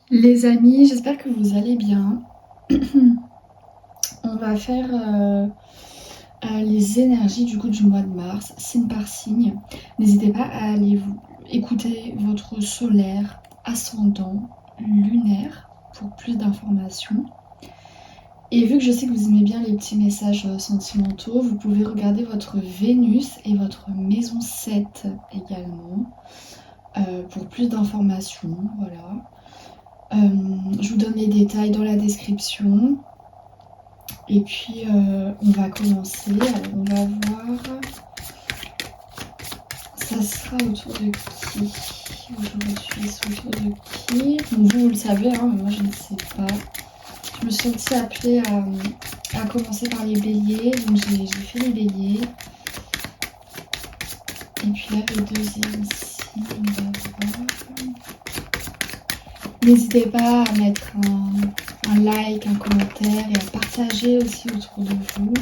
Les amis, j'espère que vous allez bien. On va faire les énergies du coup du mois de mars, signe par signe. N'hésitez pas à aller écouter votre solaire, ascendant, lunaire pour plus d'informations. Et vu que je sais que vous aimez bien les petits messages sentimentaux, vous pouvez regarder votre Vénus et votre maison 7 également pour plus d'informations. Voilà. Je vous donne les détails dans la description. Et puis on va commencer. Alors on va voir. Ça sera autour de qui aujourd'hui? C'est autour de qui? Bon, vous le savez, hein, mais moi je ne sais pas. Je me suis aussi appelée à commencer par les béliers. Donc j'ai fait les béliers. Et puis là le deuxième signe, on va voir. N'hésitez pas à mettre un like, un commentaire et à partager aussi autour de vous.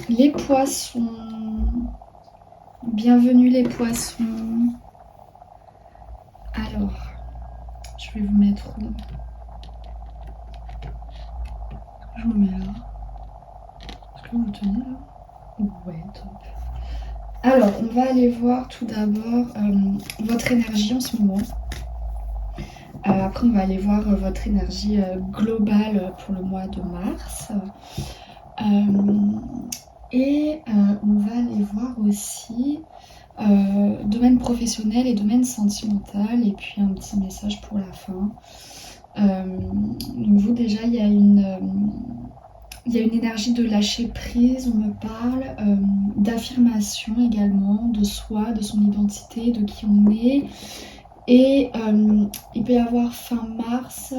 Les poissons. Bienvenue les poissons. Alors, je vais vous mettre où? Je vous mets là. Est-ce que vous tenez là? Ouais, top. Alors, on va aller voir tout d'abord votre énergie en ce moment. Après, on va aller voir votre énergie globale pour le mois de mars. Et on va aller voir aussi domaine professionnel et domaine sentimental. Et puis un petit message pour la fin. Donc vous déjà, il y a une énergie de lâcher prise, on me parle, d'affirmation également, de soi, de son identité, de qui on est. Et il peut y avoir fin mars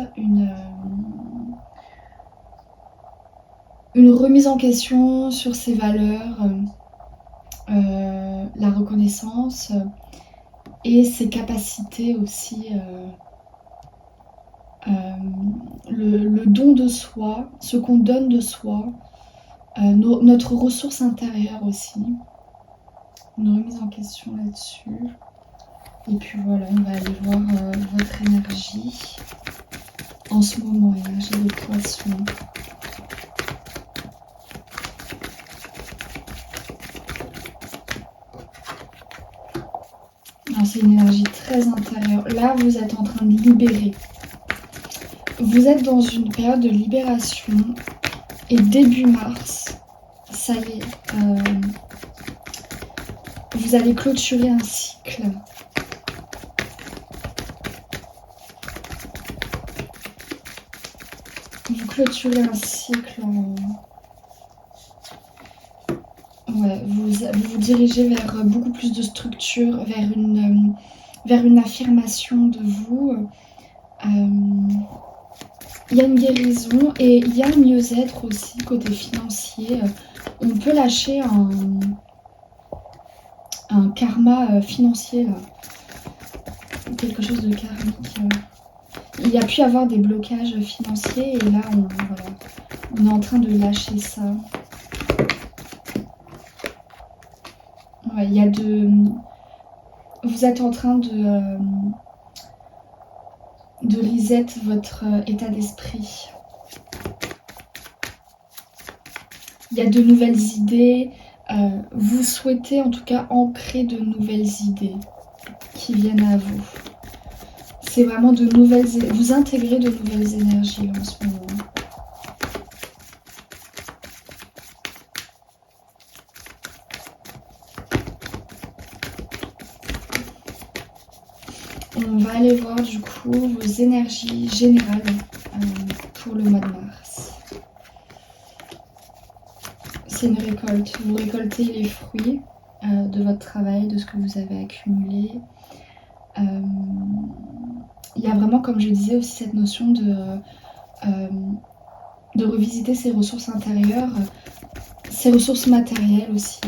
une remise en question sur ses valeurs, la reconnaissance et ses capacités aussi, le don de soi, ce qu'on donne de soi, notre ressource intérieure aussi. Une remise en question là-dessus. Et puis voilà, on va aller voir votre énergie en ce moment, énergie des poissons. C'est une énergie très intérieure. Là, vous êtes en train de libérer. Vous êtes dans une période de libération. Et début mars, ça y est, vous allez clôturer un cycle. Vous clôturez un cycle Ouais, vous vous dirigez vers beaucoup plus de structure, vers une affirmation de vous. Il y a une guérison et il y a un mieux-être aussi côté financier. On peut lâcher un karma financier là. Quelque chose de karmique. Il y a pu y avoir des blocages financiers et là on est en train de lâcher ça. Ouais, il y a vous êtes en train de reset votre état d'esprit. Il y a de nouvelles idées. Vous souhaitez en tout cas ancrer de nouvelles idées qui viennent à vous. C'est vraiment de nouvelles... Vous intégrez de nouvelles énergies là, en ce moment. On va aller voir du coup vos énergies générales pour le mois de mars. C'est une récolte. Vous récoltez les fruits de votre travail, de ce que vous avez accumulé. Il y a vraiment, comme je disais, aussi cette notion de revisiter ses ressources intérieures, ses ressources matérielles aussi.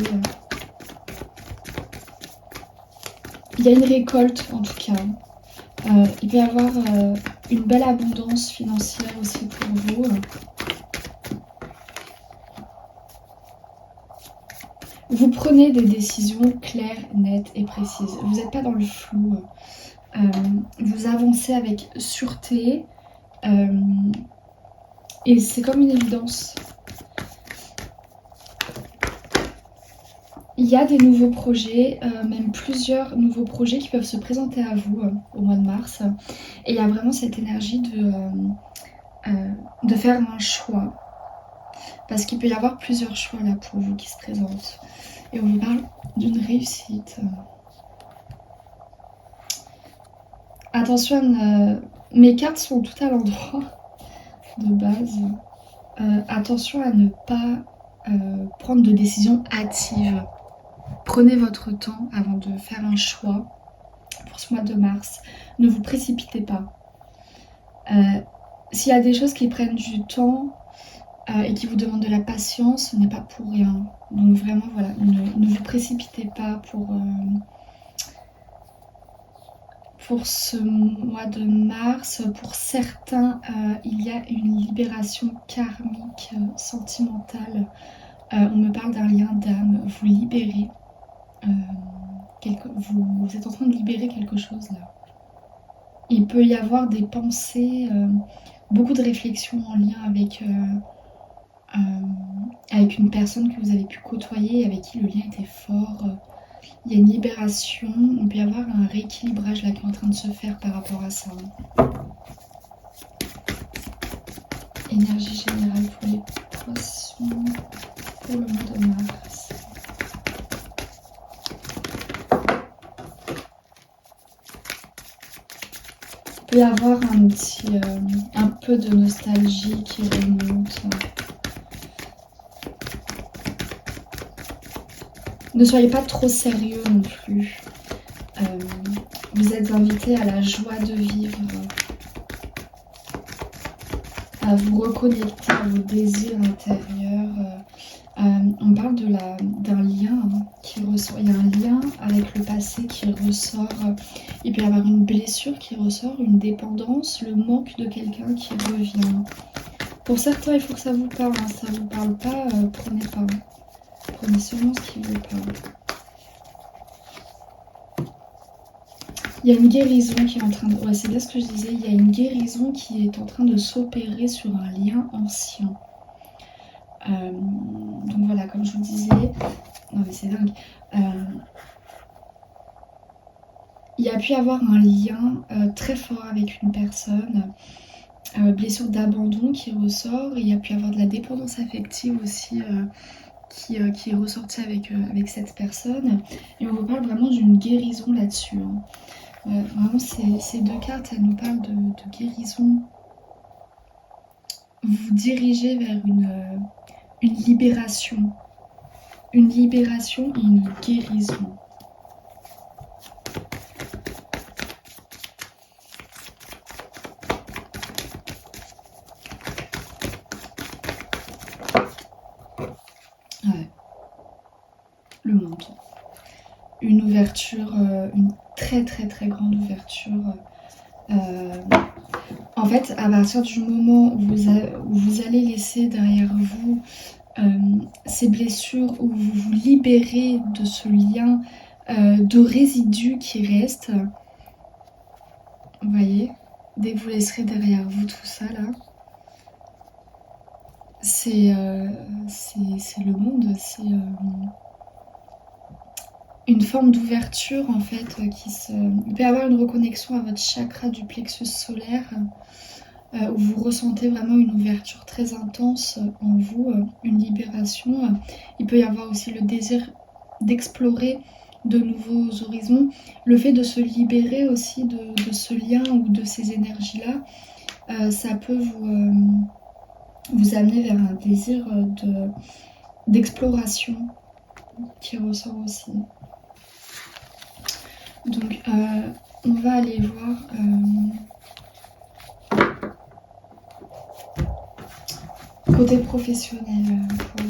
Il y a une récolte en tout cas. Il peut y avoir une belle abondance financière aussi pour vous. Vous prenez des décisions claires, nettes et précises. Vous n'êtes pas dans le flou. Vous avancez avec sûreté. Et c'est comme une évidence. Il y a des nouveaux projets, même plusieurs nouveaux projets qui peuvent se présenter à vous au mois de mars. Et il y a vraiment cette énergie de faire un choix. Parce qu'il peut y avoir plusieurs choix là pour vous qui se présentent. Et on vous parle d'une réussite. Attention, mes cartes sont toutes à l'endroit de base. Attention à ne pas prendre de décisions hâtives. Prenez votre temps avant de faire un choix pour ce mois de mars. Ne vous précipitez pas. S'il y a des choses qui prennent du temps et qui vous demandent de la patience, ce n'est pas pour rien. Donc vraiment, voilà, ne vous précipitez pas pour ce mois de mars. Pour certains, il y a une libération karmique, sentimentale. On me parle d'un lien d'âme. Vous libérez. Vous êtes en train de libérer quelque chose là. Il peut y avoir des pensées, beaucoup de réflexions en lien avec une personne que vous avez pu côtoyer, avec qui le lien était fort. Il y a une libération, il peut y avoir un rééquilibrage là qui est en train de se faire par rapport à ça. Énergie générale pour les poissons pour le mois de mars. Il peut y avoir un peu de nostalgie qui remonte. Ne soyez pas trop sérieux non plus. Vous êtes invité à la joie de vivre, à vous reconnecter à vos désirs intérieurs. On parle d'un lien qui ressort. Il y a un lien avec le passé qui ressort. Il peut y avoir une blessure qui ressort, une dépendance, le manque de quelqu'un qui revient. Pour certains, il faut que ça vous parle. Si ça ne vous parle pas, prenez pas. Prenez seulement ce qui vous parle. Il y a une guérison qui est en train de... Ouais, c'est bien ce que je disais. Il y a une guérison qui est en train de s'opérer sur un lien ancien. Donc voilà, comme je vous disais... Non mais c'est dingue. Il y a pu avoir un lien très fort avec une personne. Blessure d'abandon qui ressort. Il y a pu avoir de la dépendance affective aussi qui est ressortie avec cette personne. Et on vous parle vraiment d'une guérison là-dessus. Vraiment, ces deux cartes, elles nous parlent de guérison. Vous vous dirigez vers une libération. Une libération et une guérison. Ouais. Le menton. Une ouverture, une très très très grande ouverture. En fait, à partir du moment où vous allez laisser derrière vous ces blessures, où vous vous libérez de ce lien de résidus qui reste, vous voyez, dès que vous laisserez derrière vous tout ça là, c'est le monde, c'est une forme d'ouverture en fait il peut y avoir une reconnexion à votre chakra du plexus solaire où vous ressentez vraiment une ouverture très intense en vous, une libération. Il peut y avoir aussi le désir d'explorer de nouveaux horizons, le fait de se libérer aussi de ce lien ou de ces énergies-là, ça peut vous amener vers un désir d'exploration qui ressort aussi. Donc on va aller voir côté professionnel pour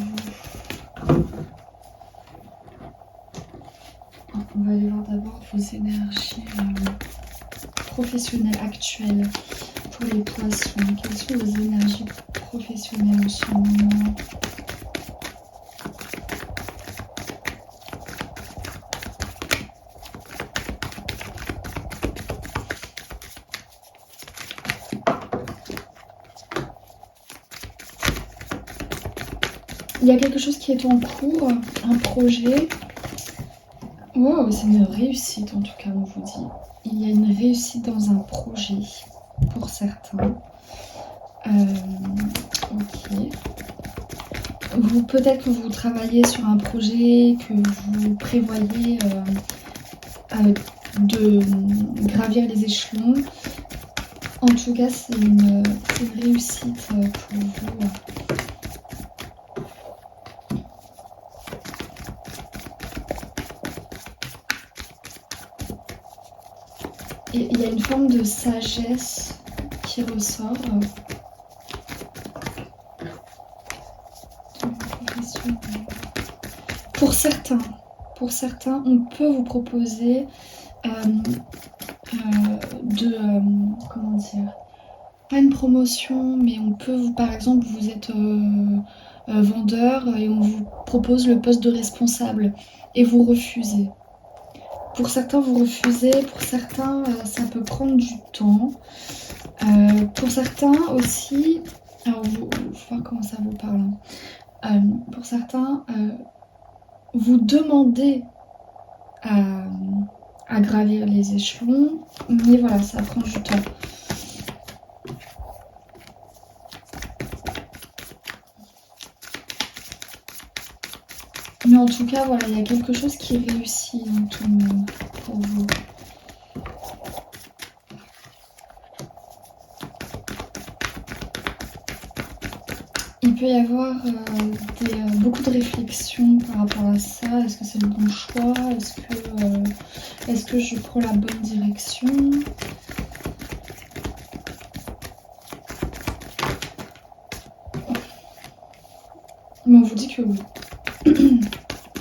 vous. On va aller voir d'abord vos énergies professionnelles actuelles pour les poissons. Quelles sont vos énergies professionnelles en ce moment ? Il y a quelque chose qui est en cours, un projet. Wow, c'est une réussite en tout cas, on vous dit. Il y a une réussite dans un projet pour certains. Ok. Peut-être que vous travaillez sur un projet, que vous prévoyez de gravir les échelons. En tout cas, c'est une réussite pour vous. Et il y a une forme de sagesse qui ressort. Pour certains, on peut vous proposer comment dire, pas une promotion, mais on peut vous, par exemple, vous êtes vendeur et on vous propose le poste de responsable et vous refusez. Pour certains, vous refusez, pour certains, ça peut prendre du temps. Pour certains aussi, alors vous voir comment ça vous parle. Pour certains, vous demandez à gravir les échelons, mais voilà, ça prend du temps. Mais en tout cas, voilà, il y a quelque chose qui réussit en tout le monde pour vous. Il peut y avoir beaucoup de réflexions par rapport à ça. Est-ce que c'est le bon choix? Est-ce que je prends la bonne direction? Mais on vous dit que oui.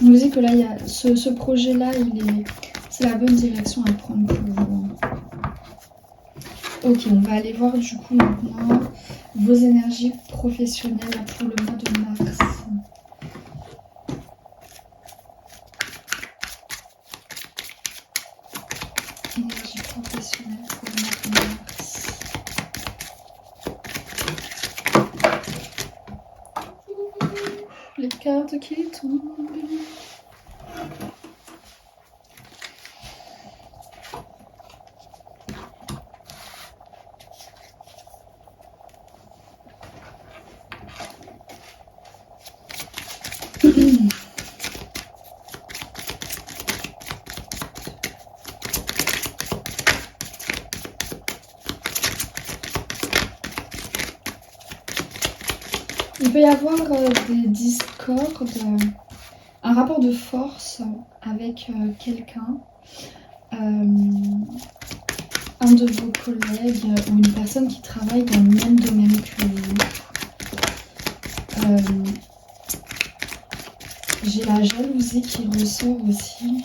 On vous dit que là, il y a ce projet-là, c'est la bonne direction à prendre pour vous. Ok, on va aller voir du coup maintenant vos énergies professionnelles pour le mois de mars. Énergie professionnelle pour le mois de mars. Les cartes qui tombent. Il peut y avoir des discordes, un rapport de force avec quelqu'un, un de vos collègues ou une personne qui travaille dans le même domaine que vous. J'ai la jalousie qui ressort aussi.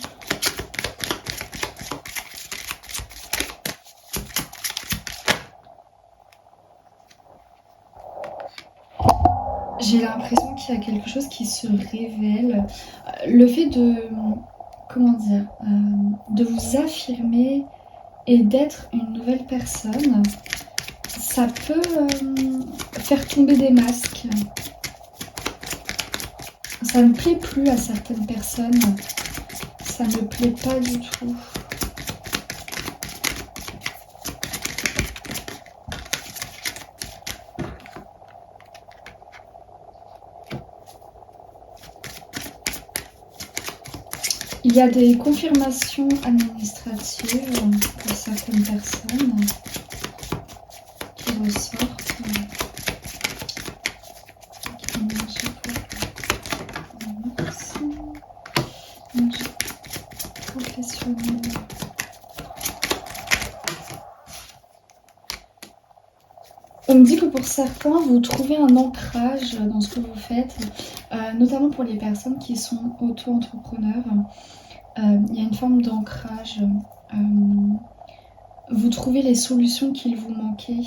J'ai l'impression qu'il y a quelque chose qui se révèle. Le fait de, comment dire, de vous affirmer et d'être une nouvelle personne, ça peut faire tomber des masques. Ça ne plaît plus à certaines personnes. Ça ne plaît pas du tout. Il y a des confirmations administratives pour certaines personnes qui ressortent. Professionnelle. On me dit que pour certains, vous trouvez un ancrage dans ce que vous faites, notamment pour les personnes qui sont auto-entrepreneurs. Il y a une forme d'ancrage. Vous trouvez les solutions qu'il vous manquait.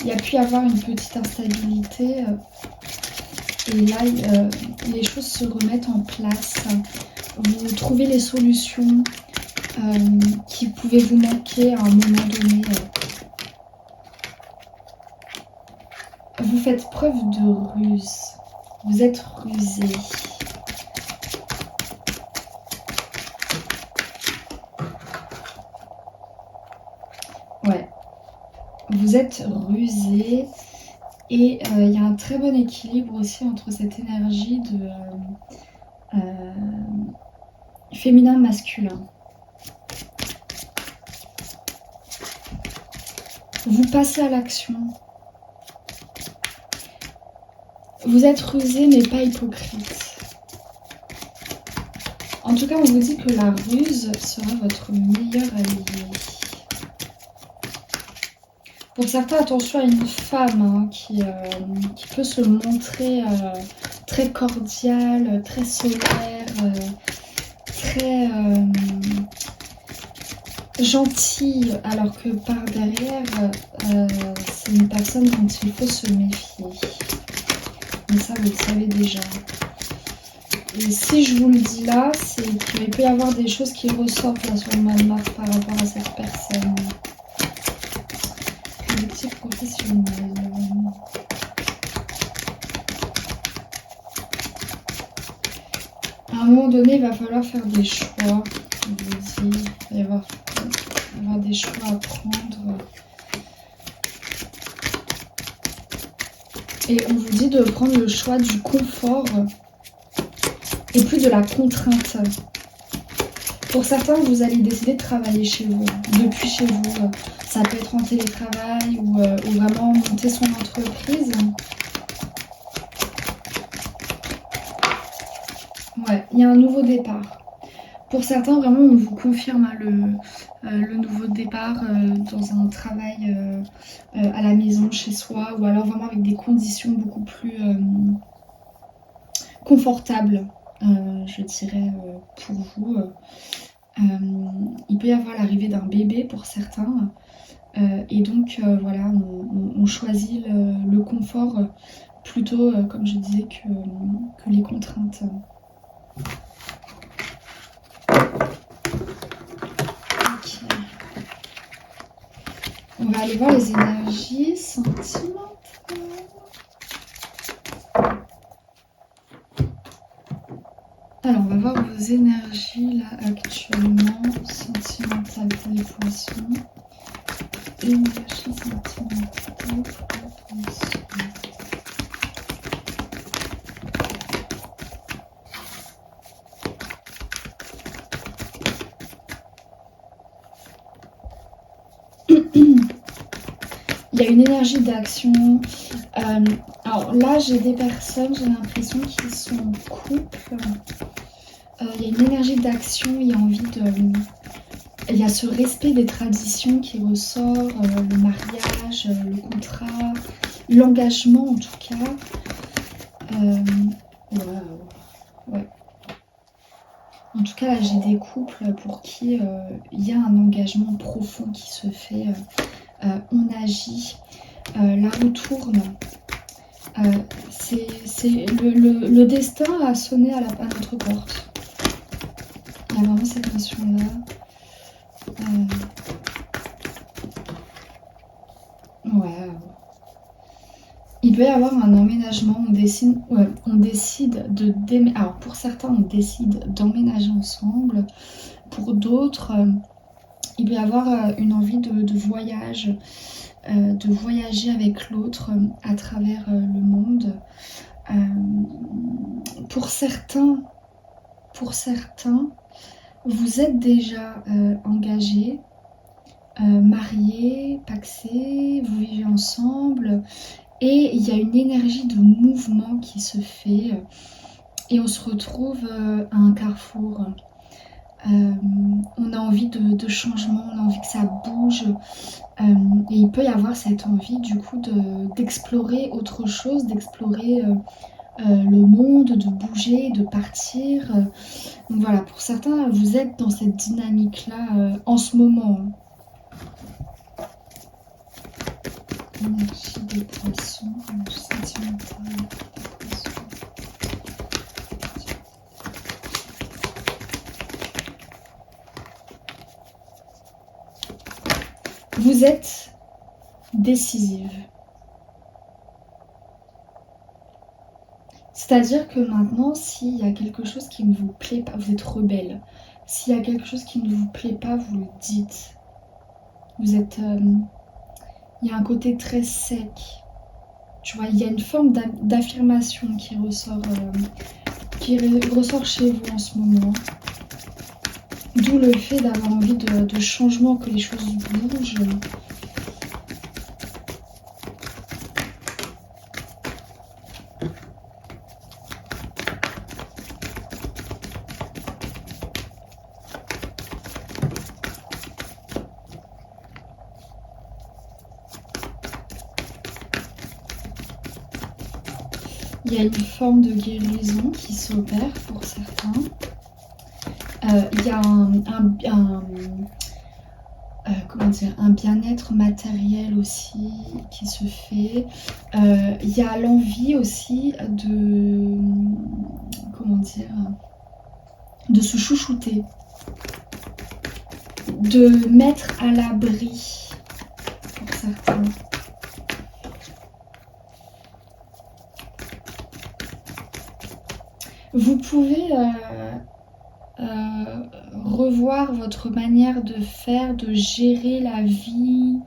Il y a pu y avoir une petite instabilité. Et là, les choses se remettent en place. Vous trouvez les solutions qui pouvaient vous manquer à un moment donné. Vous faites preuve de ruse. Vous êtes rusé. Ouais. Vous êtes rusé. Et il y a un très bon équilibre aussi entre cette énergie de féminin-masculin. Vous passez à l'action. Vous êtes rusé mais pas hypocrite. En tout cas, on vous dit que la ruse sera votre meilleur allié. Pour certains, attention à une femme hein, qui peut se montrer très cordiale, très solaire, très gentille, alors que par derrière, c'est une personne dont il faut se méfier. Mais ça, vous le savez déjà. Et si je vous le dis là, c'est qu'il peut y avoir des choses qui ressortent là sur le mois de mars par rapport à cette personne. Collectif professionnel. À un moment donné, il va falloir faire des choix. Je vous dis, il va y avoir des choix à prendre. Et on vous dit de prendre le choix du confort et plus de la contrainte. Pour certains, vous allez décider de travailler chez vous, depuis chez vous. Ça peut être en télétravail ou vraiment monter son entreprise. Ouais, il y a un nouveau départ. Pour certains, vraiment, on vous confirme hein, le nouveau départ dans un travail à la maison, chez soi, ou alors vraiment avec des conditions beaucoup plus confortables, je dirais, pour vous. Il peut y avoir l'arrivée d'un bébé pour certains. Et donc, voilà, on choisit le confort plutôt, comme je disais, que les contraintes. On va aller voir les énergies sentimentales. Alors, on va voir vos énergies là actuellement. Sentimentales pour les poissons. Énergie sentimentale pour les poissons. Il y a une énergie d'action. Alors là, j'ai des personnes, j'ai l'impression qu'ils sont en couple. Il y a une énergie d'action, il y a envie de... Il y a ce respect des traditions qui ressort, le mariage, le contrat, l'engagement en tout cas. Ouais. En tout cas, là, j'ai des couples pour qui il y a un engagement profond qui se fait. On agit, la roue tourne. Le destin a sonné à notre porte. Il y a vraiment cette notion-là. Ouais. Il peut y avoir un emménagement, on décide de déménager. Alors pour certains, on décide d'emménager ensemble. Pour d'autres, il peut y avoir une envie de voyage, de voyager avec l'autre à travers le monde. Pour certains, vous êtes déjà engagés, mariés, pacsés, vous vivez ensemble et il y a une énergie de mouvement qui se fait et on se retrouve à un carrefour. On a envie de changement, on a envie que ça bouge et il peut y avoir cette envie du coup d'explorer autre chose, d'explorer le monde, de bouger, de partir. Donc voilà, pour certains, vous êtes dans cette dynamique-là en ce moment. Énergie des poissons, énergie sentimentale des poissons. Vous êtes décisive. C'est-à-dire que maintenant, s'il y a quelque chose qui ne vous plaît pas, vous êtes rebelle. S'il y a quelque chose qui ne vous plaît pas, vous le dites. Vous êtes... il y a un côté très sec. Tu vois, il y a une forme d'affirmation qui ressort chez vous en ce moment. D'où le fait d'avoir envie de changement, que les choses bougent. Il y a une forme de guérison qui s'opère pour certains. Il y a un bien-être matériel aussi qui se fait. Il y a l'envie aussi de se chouchouter, de mettre à l'abri pour certains. Vous pouvez revoir votre manière de faire, de gérer la vie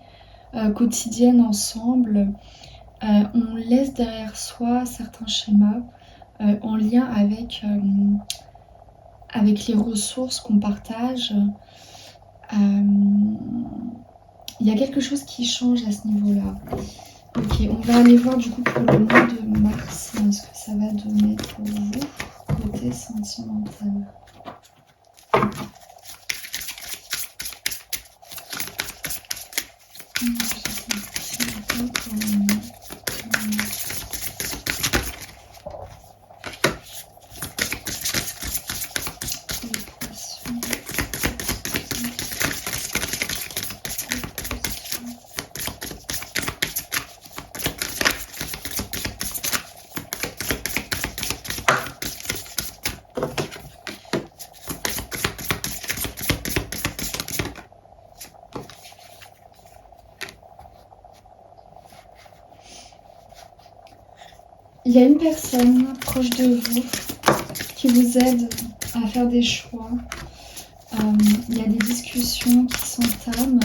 quotidienne ensemble. On laisse derrière soi certains schémas en lien avec les ressources qu'on partage. Il y a quelque chose qui change à ce niveau-là. Ok, on va aller voir du coup pour le mois de mars ce que ça va donner pour vous, côté sentimental. Il y a une personne proche de vous qui vous aide à faire des choix. Il y a des discussions qui s'entament.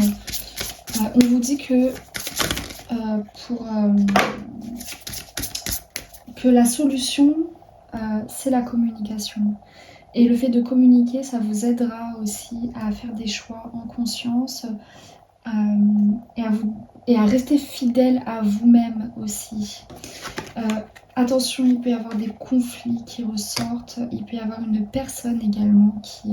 On vous dit que la solution, c'est la communication. Et le fait de communiquer, ça vous aidera aussi à faire des choix en conscience et à rester fidèle à vous-même aussi. Attention, il peut y avoir des conflits qui ressortent. Il peut y avoir une personne également qui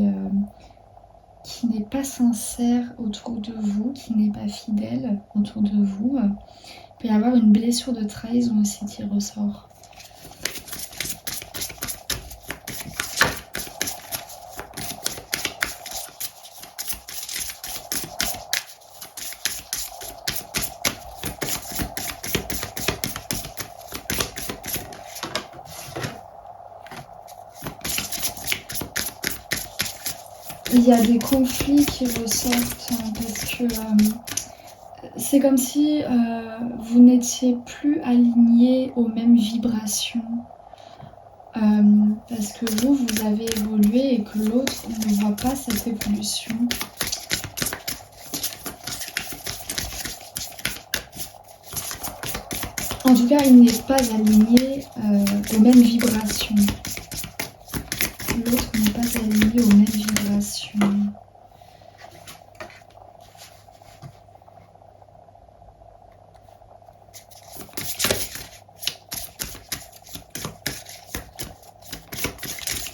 n'est pas sincère autour de vous, qui n'est pas fidèle autour de vous. Il peut y avoir une blessure de trahison aussi qui ressort. Il y a des conflits qui ressortent parce que c'est comme si vous n'étiez plus aligné aux mêmes vibrations. Parce que vous avez évolué et que l'autre ne voit pas cette évolution. En tout cas, il n'est pas aligné aux mêmes vibrations. L'autre n'est pas aligné aux mêmes vibrations.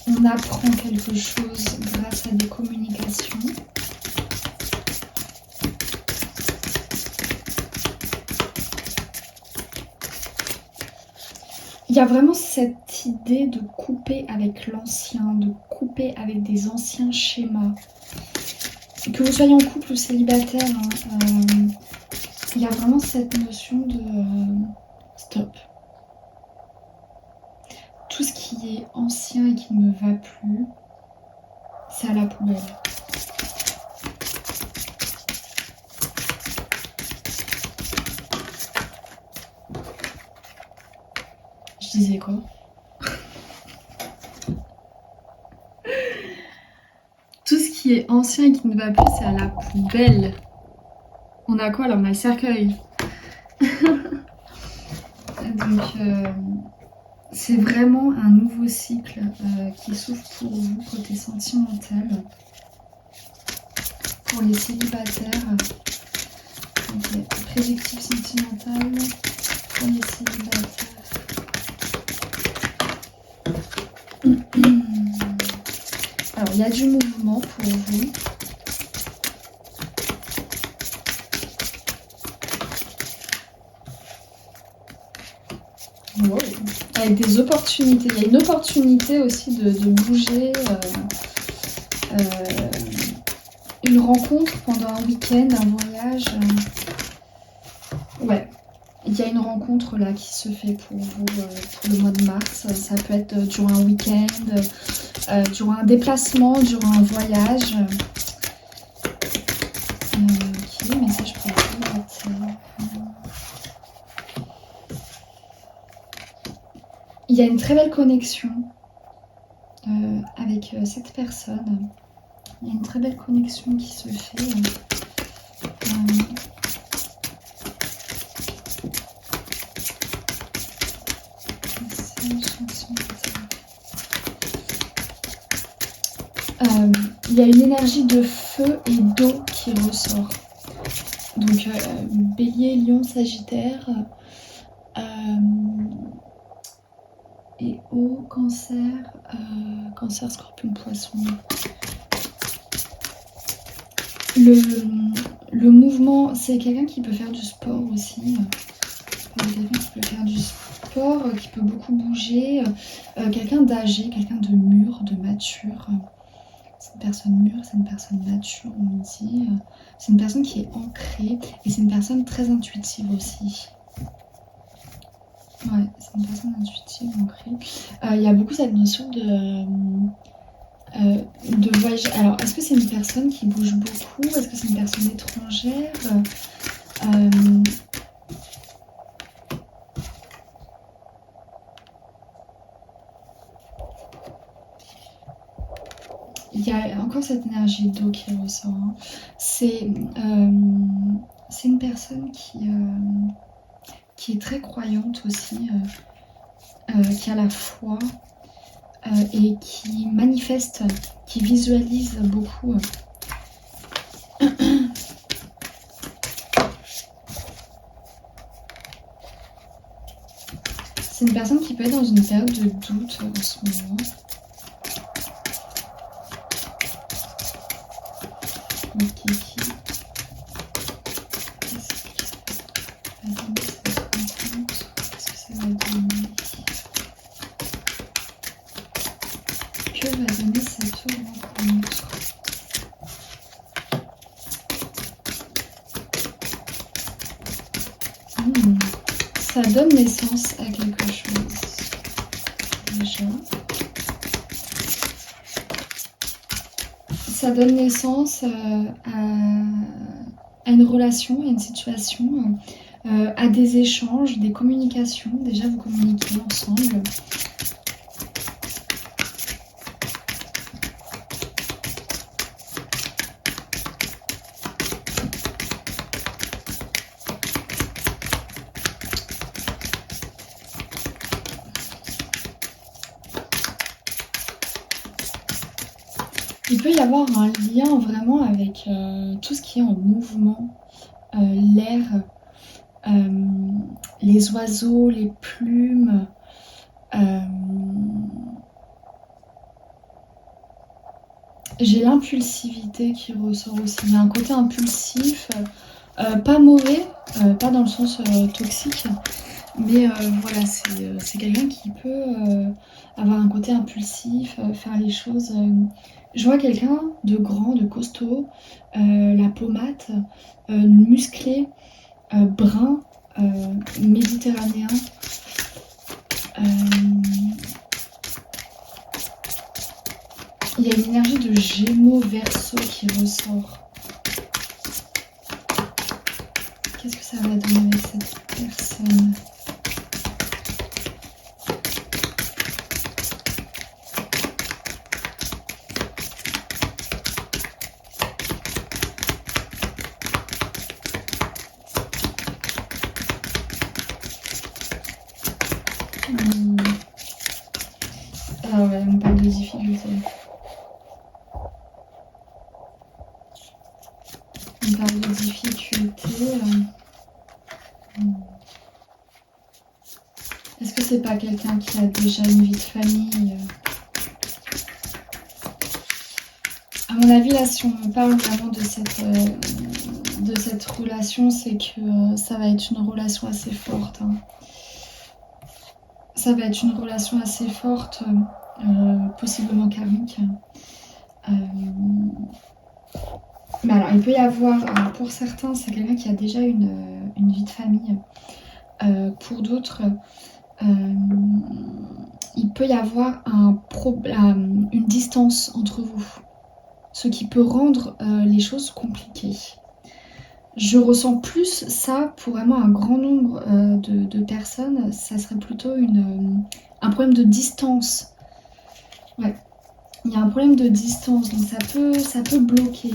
On apprend quelque chose grâce à des communications. Il y a vraiment cette idée de couper avec l'ancien, de couper avec des anciens schémas. Que vous soyez en couple ou célibataire, il y a vraiment cette notion de stop. Tout ce qui est ancien et qui ne me va plus, c'est à la poubelle. Je disais quoi? qui est ancien et qui ne va plus, c'est à la poubelle. On a quoi là? On a le cercueil. Donc, c'est vraiment un nouveau cycle qui s'ouvre pour vous côté sentimental. Pour les célibataires. Ok, prédictif sentimental pour les célibataires. Alors, il y a du mouvement pour vous. Wow. Avec des opportunités. Il y a une opportunité aussi de bouger. Une rencontre pendant un week-end, un voyage. Ouais. Il y a une rencontre là qui se fait pour vous pour le mois de mars. Ça peut être durant un week-end, durant un déplacement, durant un voyage. Ok, message pour vous. Il y a une très belle connexion avec cette personne. Il y a une très belle connexion qui se fait. Il y a une énergie de feu et d'eau qui ressort. Donc Bélier, Lion, Sagittaire et eau, Cancer, Cancer, Scorpion, Poisson. Le mouvement, c'est quelqu'un qui peut faire du sport aussi. Quelqu'un qui peut faire du sport, qui peut beaucoup bouger. Quelqu'un d'âgé, quelqu'un de mûr, de mature. C'est une personne mûre, c'est une personne mature, on me dit. C'est une personne qui est ancrée et c'est une personne très intuitive aussi. Ouais, c'est une personne intuitive, ancrée. Il y a beaucoup cette notion de voyage. Alors, est-ce que c'est une personne qui bouge beaucoup? Est-ce que c'est une personne étrangère? Il y a encore cette énergie d'eau qui ressort. Hein. C'est une personne qui est très croyante aussi, qui a la foi et qui manifeste, qui visualise beaucoup. C'est une personne qui peut être dans une période de doute en ce moment. Ok. Qu'est-ce que ça va donner? Que va donner cette rencontre? Ça donne naissance à quelque chose. Déjà. Ça donne naissance à une relation, à une situation, à des échanges, des communications. Déjà, vous communiquez ensemble. Il peut y avoir un lien vraiment avec tout ce qui est en mouvement, l'air, les oiseaux, les plumes. J'ai l'impulsivité qui ressort aussi. Il y a un côté impulsif, pas mauvais, pas dans le sens toxique, mais voilà, c'est quelqu'un qui peut avoir un côté impulsif, faire les choses. Je vois quelqu'un de grand, de costaud, la peau mate, musclé, brun, méditerranéen. Il y a une énergie de Gémeaux Verseau qui ressort. Qu'est-ce que ça va donner avec cette personne? Ah ouais, on parle de difficultés. On parle de difficultés. Est-ce que c'est pas quelqu'un qui a déjà une vie de famille? À mon avis, là, si on parle vraiment de cette relation, c'est que ça va être une relation assez forte. Hein. Ça va être une relation assez forte, possiblement karmique. Mais alors, il peut y avoir, pour certains, c'est quelqu'un qui a déjà une vie de famille. Pour d'autres, il peut y avoir une distance entre vous, ce qui peut rendre les choses compliquées. Je ressens plus ça pour vraiment un grand nombre de personnes, ça serait plutôt un problème de distance. Ouais, il y a un problème de distance, donc ça peut bloquer.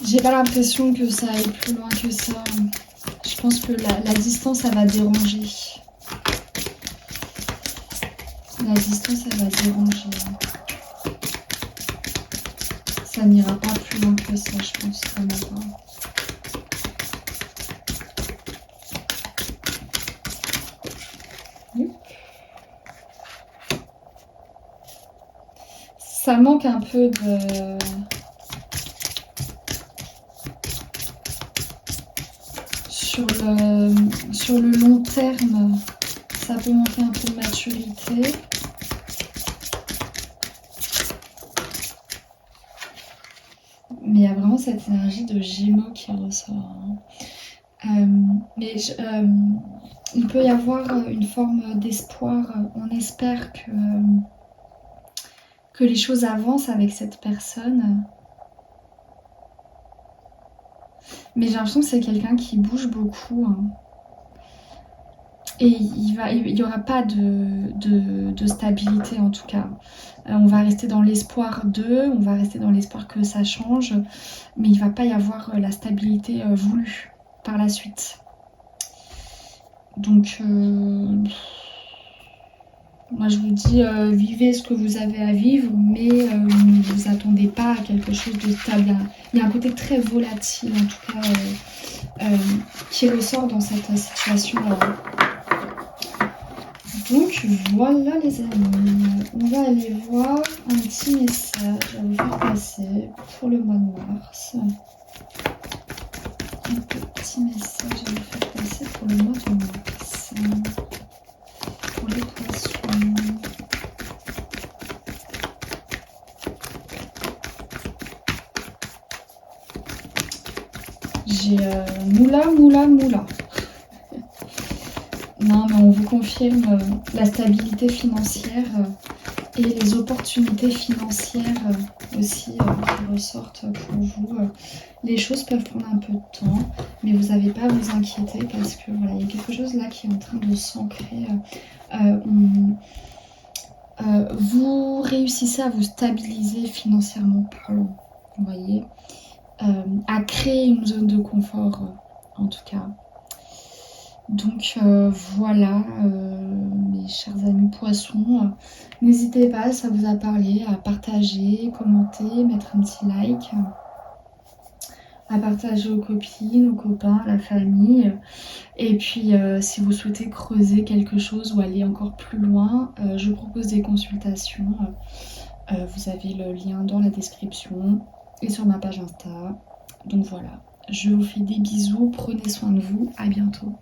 J'ai pas l'impression que ça aille plus loin que ça. Je pense que la distance, ça va déranger. La distance, elle va déranger. Ça n'ira pas plus loin que ça, je pense vraiment pas. Ça manque un peu de... Sur le long terme, ça peut manquer un peu de maturité. Mais il y a vraiment cette énergie de Gémeaux qui ressort. Il peut y avoir une forme d'espoir. On espère que les choses avancent avec cette personne. Mais j'ai l'impression que c'est quelqu'un qui bouge beaucoup. Hein. Et il n'y aura pas de stabilité en tout cas. On va rester dans l'espoir on va rester dans l'espoir que ça change, mais il ne va pas y avoir la stabilité voulue par la suite. Donc, moi je vous dis, vivez ce que vous avez à vivre, mais ne vous attendez pas à quelque chose de stable. Il y a un côté très volatile en tout cas qui ressort dans cette situation-là. Donc voilà les amis, on va aller voir un petit message à vous faire passer pour le mois de mars. Un petit message à vous faire passer pour le mois de mars. Pour les poissons. J'ai moula. Non, mais on vous confirme la stabilité financière et les opportunités financières aussi qui ressortent pour vous. Les choses peuvent prendre un peu de temps, mais vous n'avez pas à vous inquiéter parce que voilà, il y a quelque chose là qui est en train de s'ancrer. Vous réussissez à vous stabiliser financièrement parlant, vous voyez, à créer une zone de confort en tout cas. Donc voilà mes chers amis poissons, n'hésitez pas si ça vous a parlé à partager, commenter, mettre un petit like, à partager aux copines, aux copains, à la famille. Et puis si vous souhaitez creuser quelque chose ou aller encore plus loin, je propose des consultations. Vous avez le lien dans la description et sur ma page Insta. Donc voilà, je vous fais des bisous, prenez soin de vous, à bientôt.